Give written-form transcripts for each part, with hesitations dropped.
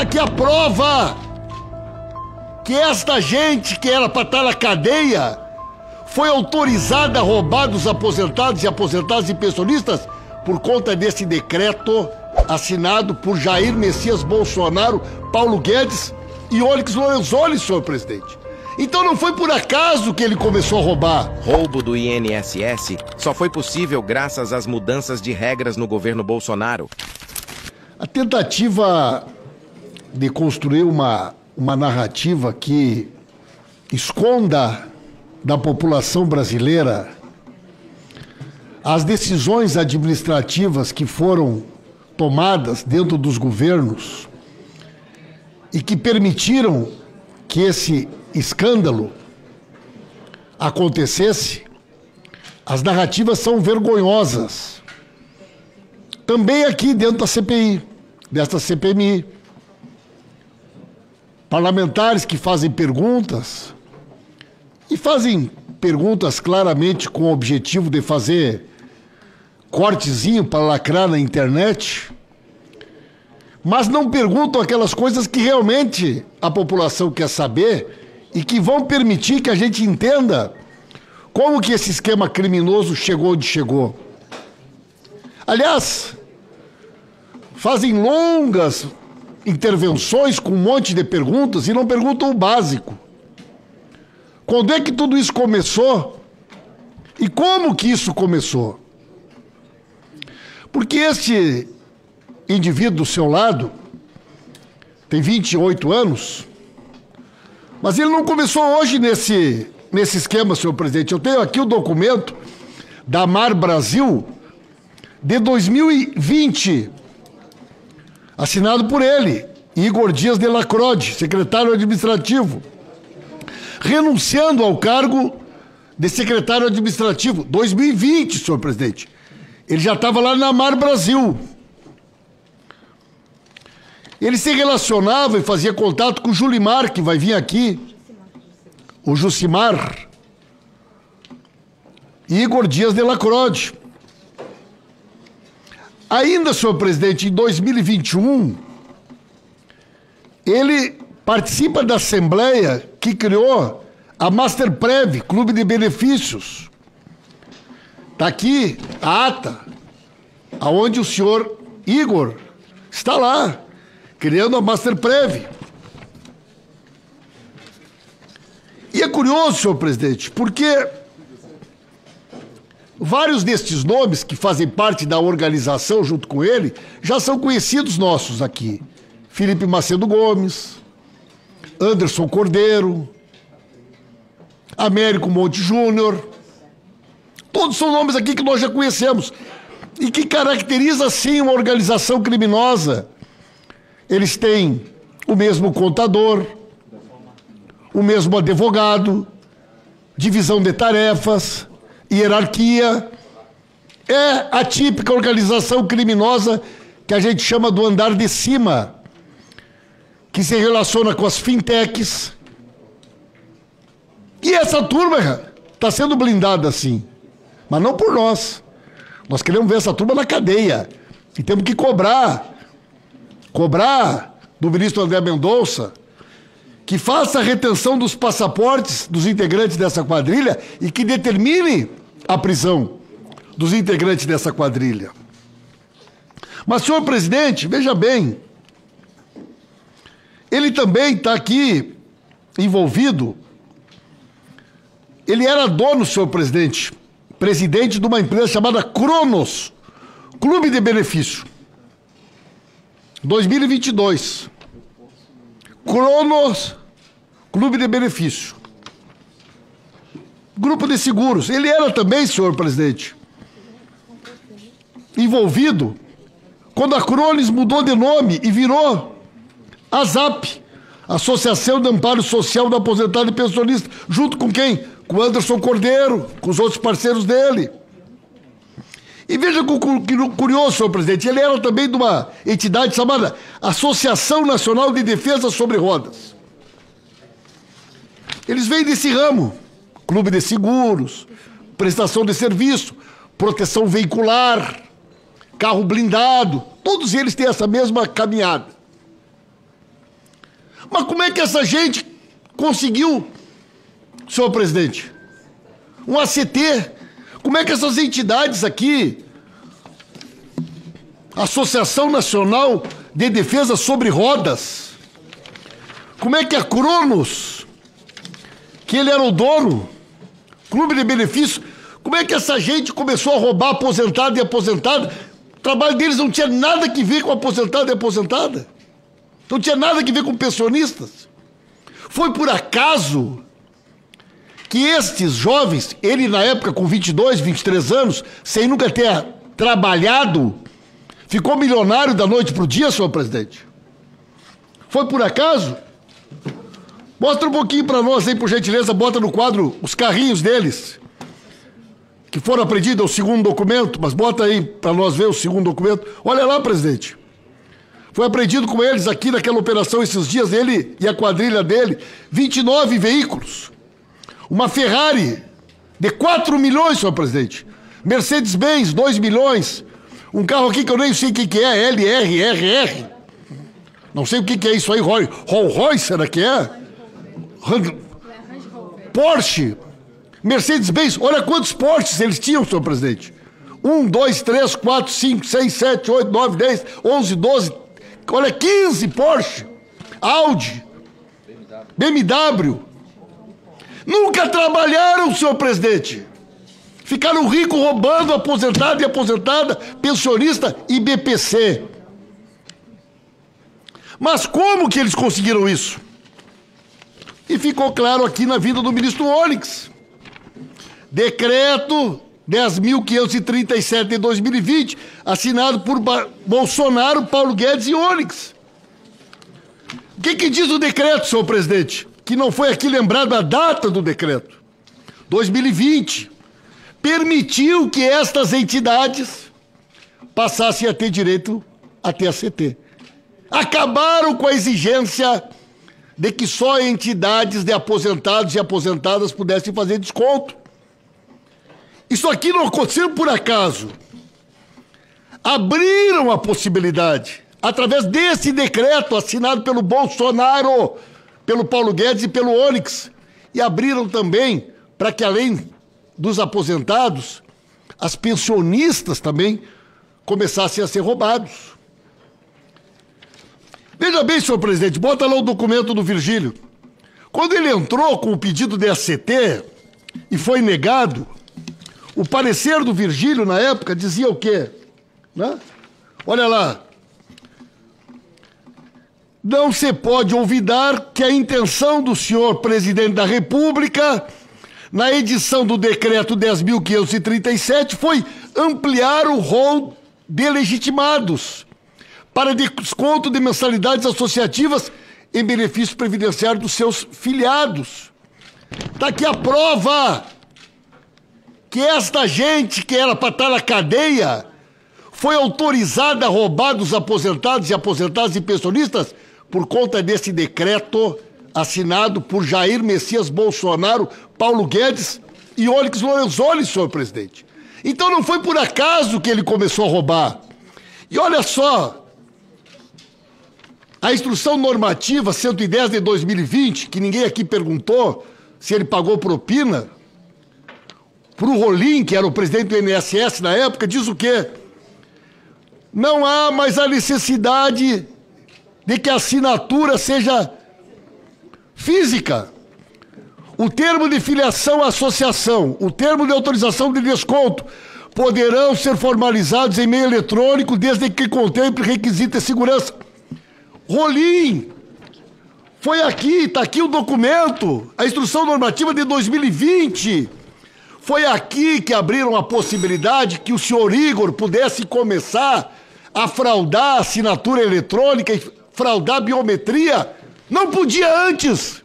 Tá aqui a prova que esta gente que era para estar na cadeia foi autorizada a roubar dos aposentados e pensionistas por conta desse decreto assinado por Jair Messias Bolsonaro, Paulo Guedes e Onyx Lorenzoni, senhor presidente. Então não foi por acaso que ele começou a roubar. Roubo do INSS só foi possível graças às mudanças de regras no governo Bolsonaro. A tentativa de construir uma narrativa que esconda da população brasileira as decisões administrativas que foram tomadas dentro dos governos e que permitiram que esse escândalo acontecesse, as narrativas são vergonhosas. Também aqui dentro da CPI, desta CPMI. Parlamentares que fazem perguntas, e fazem perguntas claramente com o objetivo de fazer cortezinho para lacrar na internet, mas não perguntam aquelas coisas que realmente a população quer saber e que vão permitir que a gente entenda como que esse esquema criminoso chegou onde chegou. Aliás, fazem longas intervenções com um monte de perguntas e não perguntam o básico. Quando é que tudo isso começou? E como que isso começou? Porque este indivíduo do seu lado tem 28 anos, mas ele não começou hoje nesse esquema, senhor presidente. Eu tenho aqui o documento da Mar Brasil de 2020, assinado por ele, Igor Dias de Lacrode, secretário administrativo, renunciando ao cargo de secretário administrativo. 2020, senhor presidente. Ele já estava lá na Mar Brasil. Ele se relacionava e fazia contato com o Julimar, que vai vir aqui. O Jucimar. Igor Dias de Lacrode. Ainda, senhor presidente, em 2021, ele participa da Assembleia que criou a Masterprev, Clube de Benefícios. Está aqui a ata, aonde o senhor Igor está lá, criando a Masterprev. E é curioso, senhor presidente, porque vários destes nomes que fazem parte da organização junto com ele já são conhecidos nossos aqui. Felipe Macedo Gomes, Anderson Cordeiro, Américo Monte Júnior. Todos são nomes aqui que nós já conhecemos e que caracteriza, sim, uma organização criminosa. Eles têm o mesmo contador, o mesmo advogado, divisão de tarefas, hierarquia. É a típica organização criminosa que a gente chama do andar de cima, que se relaciona com as fintechs. E essa turma está sendo blindada assim, mas não por nós. Nós queremos ver essa turma na cadeia. E temos que cobrar do ministro André Mendonça que faça a retenção dos passaportes dos integrantes dessa quadrilha e que determine a prisão dos integrantes dessa quadrilha. Mas, senhor presidente, veja bem, ele também está aqui envolvido. Ele era dono, senhor presidente, presidente de uma empresa chamada Cronos, Clube de Benefício. 2022. Cronos, Clube de Benefício. Grupo de seguros. Ele era também, senhor presidente, envolvido quando a Cronos mudou de nome e virou a ZAP, Associação de Amparo Social do Aposentado e Pensionista, junto com quem? Com o Anderson Cordeiro, com os outros parceiros dele. E veja que curioso, senhor presidente, ele era também de uma entidade chamada Associação Nacional de Defesa sobre Rodas. Eles vêm desse ramo, clube de seguros, prestação de serviço, proteção veicular, carro blindado, todos eles têm essa mesma caminhada. Mas como é que essa gente conseguiu, senhor presidente? Um ACT? Como é que essas entidades aqui, Associação Nacional de Defesa sobre Rodas, como é que a Cronos, que ele era o dono, Clube de Benefício, como é que essa gente começou a roubar aposentado e aposentada? O trabalho deles não tinha nada que ver com aposentado e aposentada. Não tinha nada que ver com pensionistas. Foi por acaso que estes jovens, ele na época com 22, 23 anos, sem nunca ter trabalhado, ficou milionário da noite para o dia, senhor presidente? Foi por acaso? Mostra um pouquinho para nós aí, por gentileza, bota no quadro os carrinhos deles, que foram apreendidos, é o segundo documento, mas bota aí para nós ver o segundo documento. Olha lá, presidente. Foi apreendido com eles aqui naquela operação esses dias, ele e a quadrilha dele, 29 veículos. Uma Ferrari de 4 milhões, senhor presidente. Mercedes-Benz, 2 milhões. Um carro aqui que eu nem sei o que é, LRRR. Não sei o que é isso aí, Rolls Royce, será que é? Porsche. Mercedes-Benz, olha quantos Porsches eles tinham, senhor presidente. 1, 2, 3, 4, 5, 6, 7, 8, 9, 10, 11, 12, olha 15 Porsche. Audi, BMW. Nunca trabalharam, senhor presidente. Ficaram ricos roubando aposentado e aposentada, pensionista e BPC. Mas como que eles conseguiram isso? E ficou claro aqui na vida do ministro Onyx. Decreto 10.537 de 2020, assinado por Bolsonaro, Paulo Guedes e Onyx. O que diz o decreto, senhor presidente? Que não foi aqui lembrado a data do decreto. 2020. Permitiu que estas entidades passassem a ter direito a TACT. Acabaram com a exigência de que só entidades de aposentados e aposentadas pudessem fazer desconto. Isso aqui não aconteceu por acaso. Abriram a possibilidade, através desse decreto assinado pelo Bolsonaro, pelo Paulo Guedes e pelo Onyx, e abriram também para que, além dos aposentados, as pensionistas também começassem a ser roubados. Veja bem, senhor presidente, bota lá o documento do Virgílio. Quando ele entrou com o pedido de ACT e foi negado, o parecer do Virgílio, na época, dizia o quê? Né? Olha lá. Não se pode olvidar que a intenção do senhor presidente da República, na edição do decreto 10.537, foi ampliar o rol de legitimados para desconto de mensalidades associativas em benefício previdenciário dos seus filiados. Está aqui a prova que esta gente que era para estar na cadeia foi autorizada a roubar dos aposentados e aposentadas e pensionistas por conta desse decreto assinado por Jair Messias Bolsonaro, Paulo Guedes e Onyx Lorenzoni, senhor presidente. Então não foi por acaso que ele começou a roubar. E olha só, a instrução normativa 110 de 2020, que ninguém aqui perguntou se ele pagou propina, para o Rolim, que era o presidente do INSS na época, diz o quê? Não há mais a necessidade de que a assinatura seja física. O termo de filiação à associação, o termo de autorização de desconto poderão ser formalizados em meio eletrônico desde que contemple requisito de segurança. Rolim, foi aqui, está aqui o documento, a instrução normativa de 2020. Foi aqui que abriram a possibilidade que o senhor Igor pudesse começar a fraudar a assinatura eletrônica e fraudar a biometria. Não podia antes.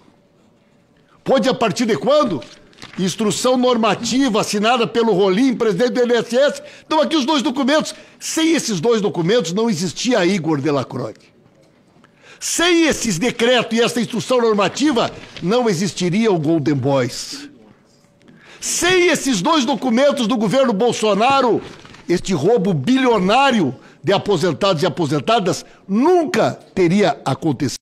Pode a partir de quando? Instrução normativa assinada pelo Rolim, presidente do INSS. Estão aqui os dois documentos. Sem esses dois documentos não existia Igor Delacroix. Sem esses decretos e essa instrução normativa não existiria o Golden Boys. Sem esses dois documentos do governo Bolsonaro, este roubo bilionário de aposentados e aposentadas nunca teria acontecido.